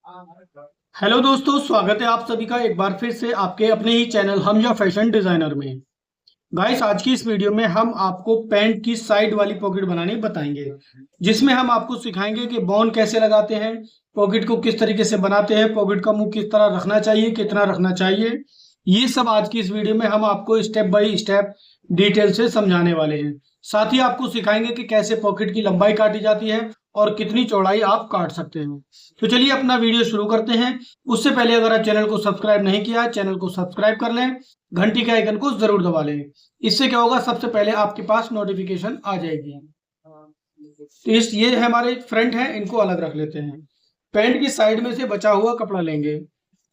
Hello दोस्तों, स्वागत है आप सभी का एक बार फिर से आपके अपने ही चैनल हमजा फैशन डिजाइनर में। गाइस, आज की इस वीडियो में हम आपको पैंट की साइड वाली पॉकेट बनानी बताएंगे, जिसमें हम आपको सिखाएंगे कि बॉन कैसे लगाते हैं, पॉकेट को किस तरीके से बनाते हैं, पॉकेट का मुंह किस तरह रखना चाहिए, कितना रखना चाहिए। ये सब आज की इस वीडियो में हम आपको स्टेप बाय स्टेप डिटेल से समझाने वाले हैं। साथ ही आपको सिखाएंगे कि कैसे पॉकेट की लंबाई काटी जाती है और कितनी चौड़ाई आप काट सकते हैं। तो चलिए अपना वीडियो शुरू करते हैं। उससे पहले अगर आप चैनल को सब्सक्राइब नहीं किया है, चैनल को सब्सक्राइब कर लें, घंटी के आइकन को जरूर दबा लें। इससे क्या होगा, सबसे पहले आपके पास नोटिफिकेशन आ जाएगी। तो ये है हमारे फ्रंट है, इनको अलग रख लेते हैं। पैंट की साइड में से बचा हुआ कपड़ा लेंगे।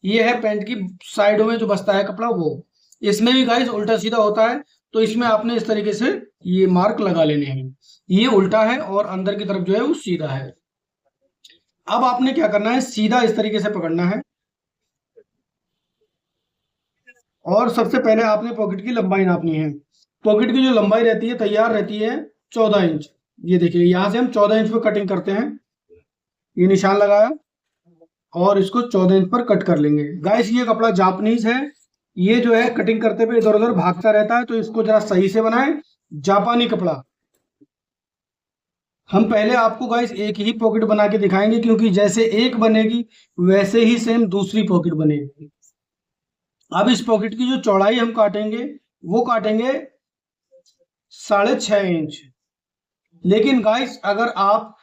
ये है पैंट की साइडों में जो बचता है कपड़ा, वो इसमें भी गाइस उल्टा सीधा होता है, तो इसमें आपने इस तरीके से ये मार्क लगा लेने हैं। ये उल्टा है और अंदर की तरफ जो है वो सीधा है। अब आपने क्या करना है, सीधा इस तरीके से पकड़ना है और सबसे पहले आपने पॉकेट की लंबाई नापनी है। पॉकेट की जो लंबाई रहती है, तैयार रहती है 14 इंच। ये देखिए, यहां से हम 14 इंच पे कटिंग करते हैं। ये निशान लगाया और इसको 14 इंच पर कट कर लेंगे। गाइस, ये कपड़ा जापानीज है। ये जो है कटिंग करते हुए इधर उधर भागता रहता है, तो इसको जरा सही से बनाएं। जापानी कपड़ा। हम पहले आपको गाइस एक ही पॉकेट बना के दिखाएंगे, क्योंकि जैसे एक बनेगी वैसे ही सेम दूसरी पॉकेट बनेगी। अब इस पॉकेट की जो चौड़ाई हम काटेंगे, वो काटेंगे 6.5 इंच। लेकिन गाइस, अगर आप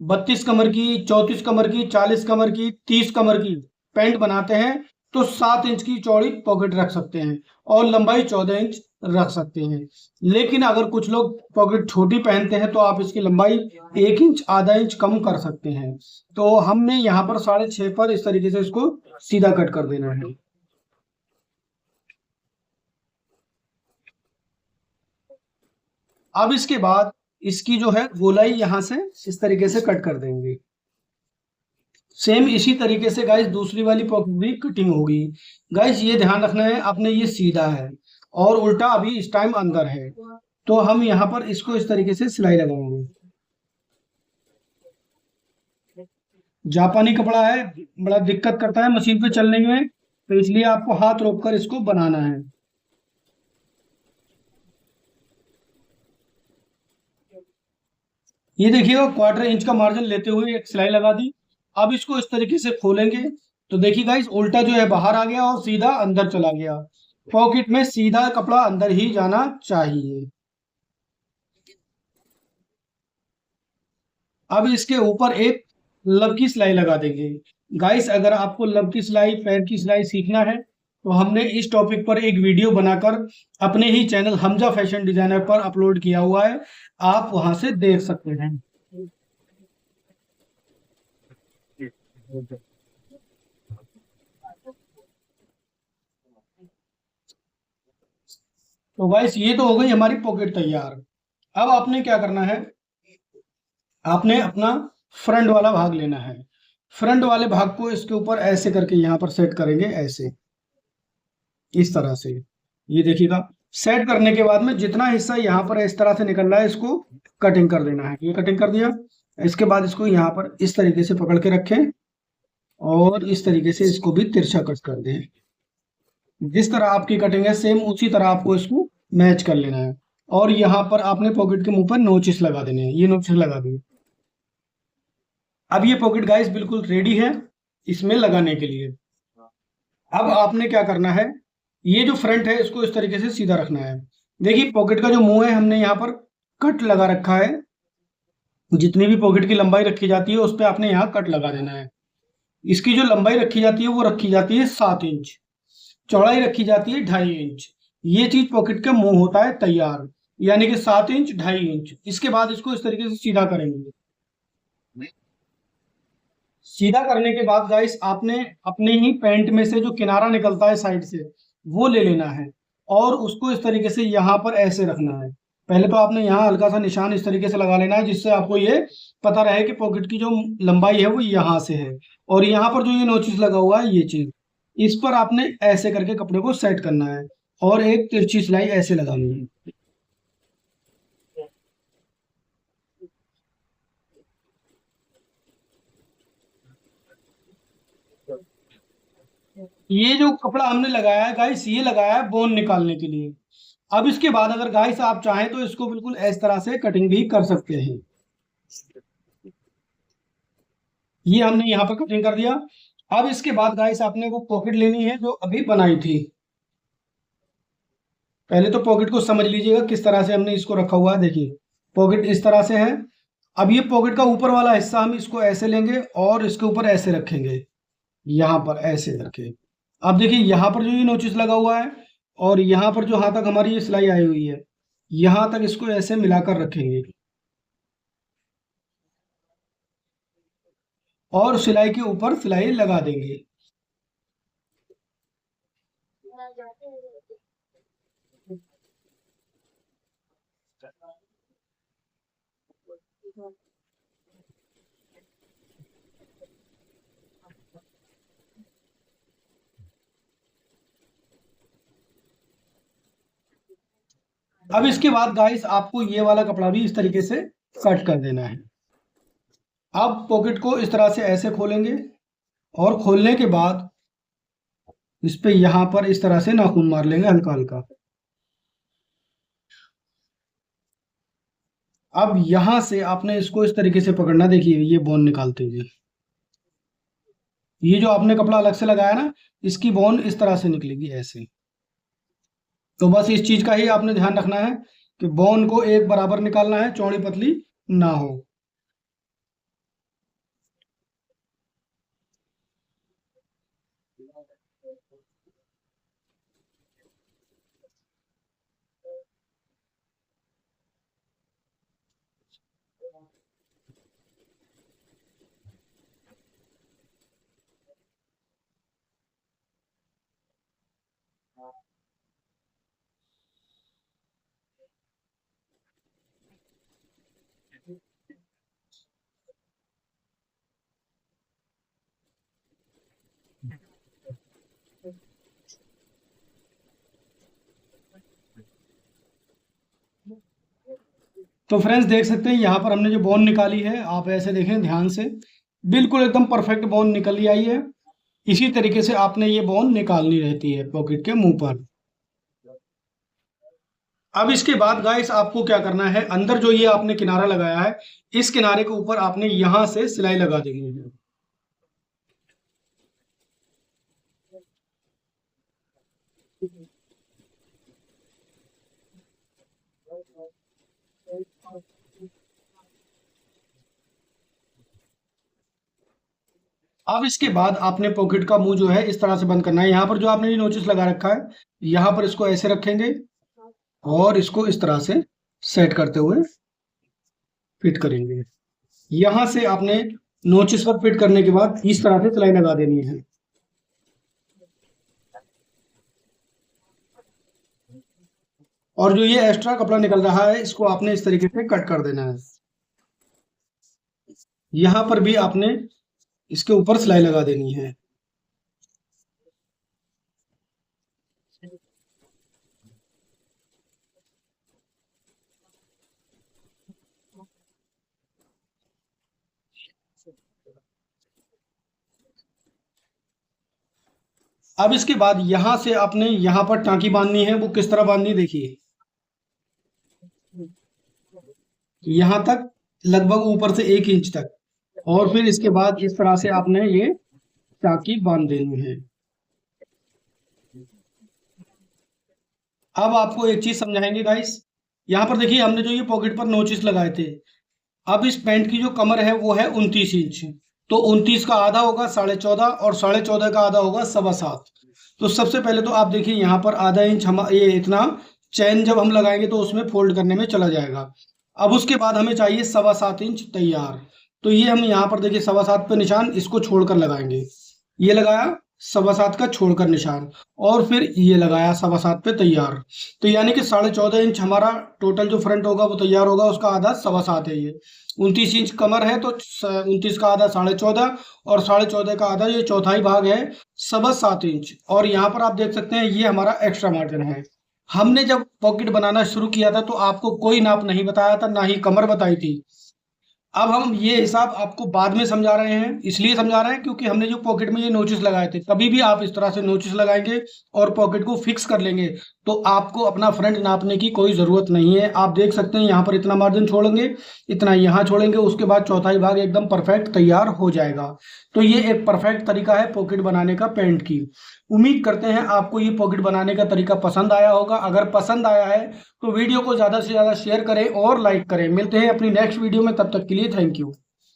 32 कमर की, 34 कमर की, 40 कमर की, 30 कमर की पैंट बनाते हैं, तो 7 इंच की चौड़ी पॉकेट रख सकते हैं और लंबाई 14 इंच रख सकते हैं। लेकिन अगर कुछ लोग पॉकेट छोटी पहनते हैं, तो आप इसकी लंबाई 1 इंच, आधा इंच कम कर सकते हैं। तो हमने यहाँ पर 6.5 पर इस तरीके से इसको सीधा कट कर देना है। अब इसके बाद इसकी जो है गोलाई यहां से इस तरीके से कट कर देंगे। सेम इसी तरीके से गाइस दूसरी वाली पॉकेट भी कटिंग होगी। गाइस, ये ध्यान रखना है, अपने ये सीधा है और उल्टा अभी इस टाइम अंदर है, तो हम यहाँ पर इसको इस तरीके से सिलाई लगाएंगे। जापानी कपड़ा है, बड़ा दिक्कत करता है मशीन पे चलने में, तो इसलिए आपको हाथ रोक कर इसको बनाना है। ये देखिएगा, 1/4 इंच का मार्जिन लेते हुए एक सिलाई लगा दी। अब इसको इस तरीके से खोलेंगे, तो देखिए गाइस, उल्टा जो है बाहर आ गया और सीधा अंदर चला गया। पॉकेट में सीधा कपड़ा अंदर ही जाना चाहिए। अब इसके ऊपर एक लब की सिलाई लगा देंगे। गाइस, अगर आपको लब की सिलाई, पैर की सिलाई सीखना है, तो हमने इस टॉपिक पर एक वीडियो बनाकर अपने ही चैनल हमजा फैशन डिजाइनर पर अपलोड किया हुआ है। आप वहां से देख सकते हैं। तो गाइस, ये तो हो गई हमारी पॉकेट तैयार। अब आपने क्या करना है, आपने अपना फ्रंट वाला भाग लेना है। फ्रंट वाले भाग को इसके ऊपर ऐसे करके यहाँ पर सेट करेंगे, ऐसे इस तरह से। ये देखिएगा, सेट करने के बाद में जितना हिस्सा यहाँ पर इस तरह से निकल रहा है, इसको कटिंग कर देना है। ये कटिंग कर दिया। इसके बाद इसको यहाँ पर इस तरीके से पकड़ के रखें और इस तरीके से इसको भी तिरछा कट कर दें। जिस तरह आपकी कटिंग है, सेम उसी तरह आपको इसको मैच कर लेना है। और यहाँ पर आपने पॉकेट के मुंह पर नोचिस लगा देने हैं। ये नोचिस लगा दिए। अब ये पॉकेट गाइस बिल्कुल रेडी है इसमें लगाने के लिए। अब आपने क्या करना है, ये जो फ्रंट है इसको इस तरीके से सीधा रखना है। देखिए, पॉकेट का जो मुंह है, हमने यहाँ पर कट लगा रखा है। जितनी भी पॉकेट की लंबाई रखी जाती है, उस पर आपने यहाँ कट लगा देना है। इसकी जो लंबाई रखी जाती है, वो रखी जाती है 7 इंच। चौड़ाई रखी जाती है 2.5 इंच। ये चीज पॉकेट का मुंह होता है तैयार, यानी कि 7 इंच, 2.5 इंच। इसके बाद इसको इस तरीके से सीधा करेंगे। सीधा करने के बाद गाइस, आपने अपने ही पैंट में से जो किनारा निकलता है साइड से, वो ले लेना है और उसको इस तरीके से यहाँ पर ऐसे रखना है। पहले तो आपने यहाँ हल्का सा निशान इस तरीके से लगा लेना है, जिससे आपको ये पता रहे कि पॉकेट की जो लंबाई है वो यहाँ से है। और यहाँ पर जो ये नोचिस लगा हुआ है, ये चीज, इस पर आपने ऐसे करके कपड़े को सेट करना है और एक तिरछी सिलाई ऐसे लगानी है। ये जो कपड़ा हमने लगाया है गाइस, ये लगाया है बोन निकालने के लिए। अब इसके बाद अगर गाइस आप चाहें तो इसको बिल्कुल इस तरह से कटिंग भी कर सकते हैं। ये हमने यहाँ पर कटिंग कर दिया। अब इसके बाद गाइस आपने वो पॉकेट लेनी है जो अभी बनाई थी। पहले तो पॉकेट को समझ लीजिएगा किस तरह से हमने इसको रखा हुआ है। देखिए पॉकेट इस तरह से है। अब ये पॉकेट का ऊपर वाला हिस्सा हम इसको ऐसे लेंगे और इसके ऊपर ऐसे रखेंगे, यहाँ पर ऐसे करके। अब देखिए यहाँ पर जो ये नोचिस लगा हुआ है और यहाँ पर जो हाथ तक हमारी ये सिलाई आई हुई है, यहाँ तक इसको ऐसे मिलाकर रखेंगे और सिलाई के ऊपर सिलाई लगा देंगे। अब इसके बाद गाइस आपको ये वाला कपड़ा भी इस तरीके से कट कर देना है। अब पॉकेट को इस तरह से ऐसे खोलेंगे और खोलने के बाद इस पे यहाँ पर इस तरह से नाखून मार लेंगे हल्का हल्का। अब यहां से आपने इसको इस तरीके से पकड़ना। देखिए ये बोन निकालते हुए, ये जो आपने कपड़ा अलग से लगाया ना, इसकी बोन इस तरह से निकलेगी ऐसे। तो बस इस चीज का ही आपने ध्यान रखना है कि बोन को एक बराबर निकालना है, चौड़ी पतली ना हो। तो फ्रेंड्स देख सकते हैं यहाँ पर हमने जो बोन निकाली है, आप ऐसे देखें ध्यान से, बिल्कुल एकदम परफेक्ट बोन निकल आई है। इसी तरीके से आपने ये बोन निकालनी रहती है पॉकेट के मुंह पर। अब इसके बाद गाइस आपको क्या करना है, अंदर जो ये आपने किनारा लगाया है, इस किनारे के ऊपर आपने यहां से सिलाई लगा देनी है। अब इसके बाद आपने पॉकेट का मुंह जो है इस तरह से बंद करना है। यहाँ पर जो आपने ये नोचिस लगा रखा है, यहाँ पर इसको ऐसे रखेंगे और इसको इस तरह से सेट करते हुए फिट करेंगे। यहां से आपने नोचिस पर फिट करने के बाद इस तरह से सिलाई लगा देनी है। और जो ये एक्स्ट्रा कपड़ा निकल रहा है, इसको आपने इस तरीके से कट कर देना है। यहाँ पर भी आपने इसके ऊपर सिलाई लगा देनी है। अब इसके बाद यहां से आपने यहाँ पर टांकी बांधनी है। वो किस तरह बांधनी, देखिए यहाँ तक, लगभग ऊपर से 1 इंच तक, और फिर इसके बाद इस तरह से आपने ये टांकी बांध देनी है। अब आपको एक चीज समझाएंगे गाइस। यहाँ पर देखिए हमने जो ये पॉकेट पर नोचिस लगाए थे, अब इस पैंट की जो कमर है वो है 29 इंच। तो 29 का आधा होगा 14.5 और 14.5 का आधा होगा 7.25। तो सबसे पहले तो आप देखिए यहाँ पर आधा इंच हम ये इतना चैन जब हम लगाएंगे तो उसमें फोल्ड करने में चला जाएगा। अब उसके बाद हमें चाहिए 7.25 इंच तैयार। तो ये हम यहाँ पर देखिए 7.25 पे निशान, इसको छोड़कर लगाएंगे। ये लगाया 7.25 का छोड़कर निशान, और फिर ये लगाया 7.25 पे तैयार। तो यानी कि 14.5 इंच हमारा टोटल जो फ्रंट होगा वो तैयार होगा, उसका आधा 7.25 है। ये 29 इंच कमर है तो 29 का आधा 14.5 और 14.5 का आधा ये चौथाई भाग है 7.25 इंच। और यहाँ पर आप देख सकते हैं ये हमारा एक्स्ट्रा मार्जिन है। हमने जब पॉकेट बनाना शुरू किया था तो आपको कोई नाप नहीं बताया था, ना ही कमर बताई थी। अब हम ये हिसाब आपको बाद में समझा रहे हैं, इसलिए समझा रहे हैं क्योंकि हमने जो पॉकेट में ये नोचिस लगाए थे, कभी भी आप इस तरह से नोचिस लगाएंगे और पॉकेट को फिक्स कर लेंगे तो आपको अपना फ्रंट नापने की कोई ज़रूरत नहीं है। आप देख सकते हैं यहाँ पर इतना मार्जिन छोड़ेंगे, इतना यहाँ छोड़ेंगे, उसके बाद चौथाई भाग एकदम परफेक्ट तैयार हो जाएगा। तो ये एक परफेक्ट तरीका है पॉकेट बनाने का पैंट की। उम्मीद करते हैं आपको ये पॉकेट बनाने का तरीका पसंद आया होगा। अगर पसंद आया है तो वीडियो को ज़्यादा से ज़्यादा शेयर करें और लाइक करें। मिलते हैं अपनी नेक्स्ट वीडियो में, तब तक के लिए थैंक यू।